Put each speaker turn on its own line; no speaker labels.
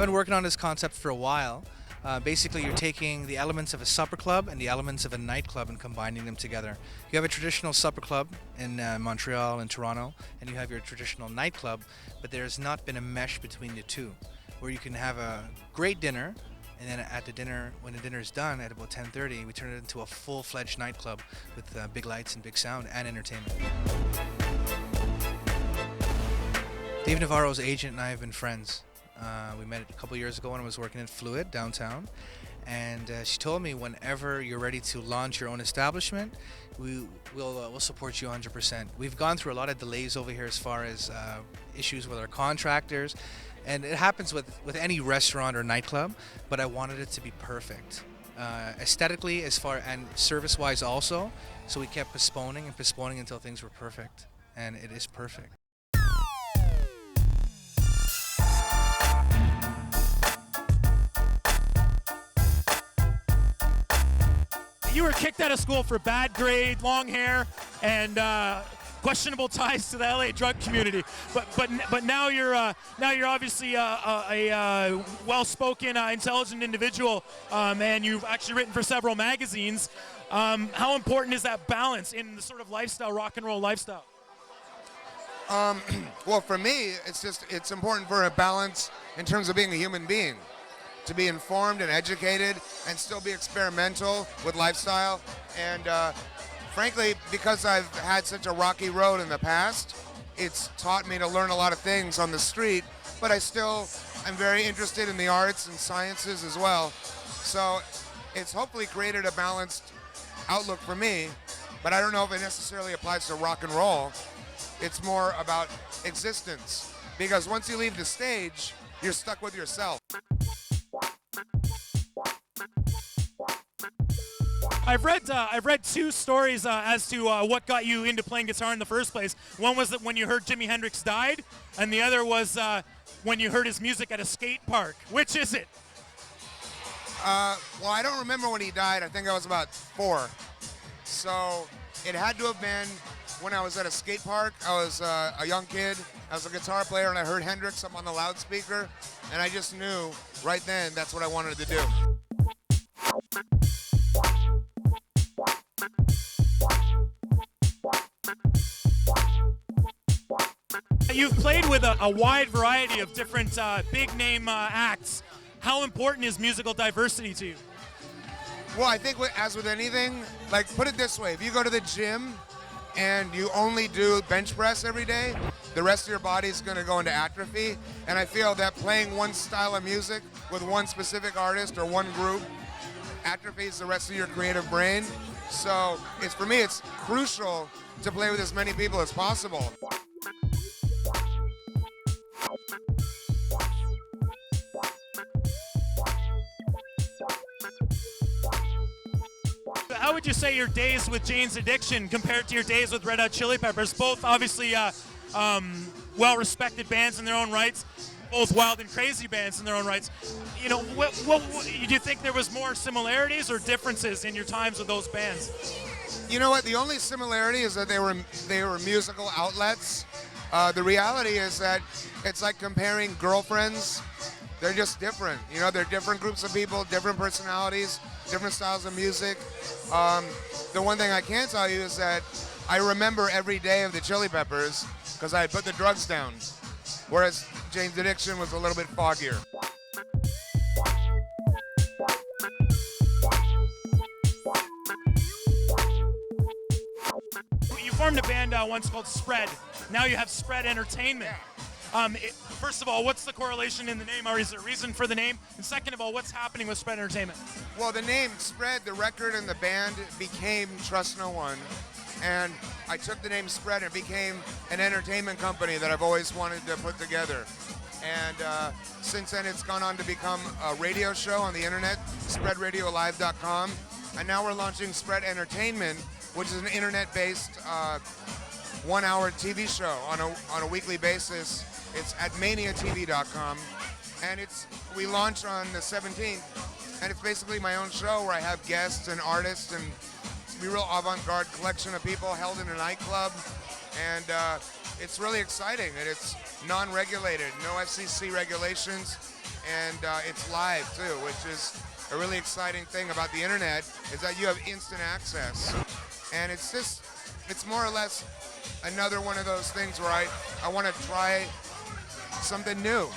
I've been working on this concept for a while. Basically, you're taking the elements of a supper club and the elements of a nightclub and combining them together. You have a traditional supper club in Montreal and Toronto, and you have your traditional nightclub, but there's not been a mesh between the two, where you can have a great dinner, and then at the dinner, when the dinner is done at about 10:30, we turn it into a full-fledged nightclub with big lights and big sound and entertainment. Dave Navarro's agent and I have been friends. We met a couple years ago when I was working at Fluid downtown, and she told me whenever you're ready to launch your own establishment, we'll support you 100%. We've gone through a lot of delays over here as far as issues with our contractors, and it happens with any restaurant or nightclub, but I wanted it to be perfect. Aesthetically and service-wise also, so we kept postponing until things were perfect, and it is perfect.
You were kicked out of school for bad grade, long hair, and questionable ties to the LA drug community. But now you're obviously a well-spoken, intelligent individual, and you've actually written for several magazines. How important is that balance in the sort of lifestyle, rock and roll lifestyle?
Well, for me, it's important for a balance in terms of being a human being. To be informed and educated and still be experimental with lifestyle. And frankly, because I've had such a rocky road in the past, it's taught me to learn a lot of things on the street, but I'm very interested in the arts and sciences as well. So it's hopefully created a balanced outlook for me, but I don't know if it necessarily applies to rock and roll. It's more about existence, because once you leave the stage, you're stuck with yourself.
I've read two stories as to what got you into playing guitar in the first place. One was that when you heard Jimi Hendrix died, and the other was when you heard his music at a skate park. Which is it?
Well, I don't remember when he died. I think I was about 4. So it had to have been when I was at a skate park. I was a young kid. I was a guitar player, and I heard Hendrix up on the loudspeaker, and I just knew right then that's what I wanted to do.
You've played with a wide variety of different big-name acts. How important is musical diversity to you?
Well, I think as with anything, like, put it this way. If you go to the gym and you only do bench press every day, the rest of your body is going to go into atrophy. And I feel that playing one style of music with one specific artist or one group atrophies the rest of your creative brain. So for me, it's crucial to play with as many people as possible.
How would you say your days with Jane's Addiction compared to your days with Red Hot Chili Peppers? Both obviously well-respected bands in their own rights, both wild and crazy bands in their own rights. You know, what do you think there was more similarities or differences in your times with those bands?
You know what? The only similarity is that they were musical outlets. The reality is that it's like comparing girlfriends. They're just different. You know, they're different groups of people, different personalities, different styles of music. The one thing I can tell you is that I remember every day of the Chili Peppers because I put the drugs down, whereas Jane's Addiction was a little bit foggier.
You formed a band once called Spread. Now you have Spread Entertainment. First of all, what's the correlation in the name, or is there a reason for the name? And second of all, what's happening with Spread Entertainment?
Well, the name Spread, the record and the band became Trust No One, and I took the name Spread and it became an entertainment company that I've always wanted to put together. And since then, it's gone on to become a radio show on the internet, spreadradiolive.com, and now we're launching Spread Entertainment, which is an internet-based one-hour TV show on a weekly basis. It's at maniatv.com, and we launch on the 17th, and it's basically my own show where I have guests and artists, and it's a real avant-garde collection of people held in a nightclub, and it's really exciting, and it's non-regulated, no FCC regulations, and it's live too, which is a really exciting thing about the internet, is that you have instant access. And it's more or less another one of those things where I want to try something new.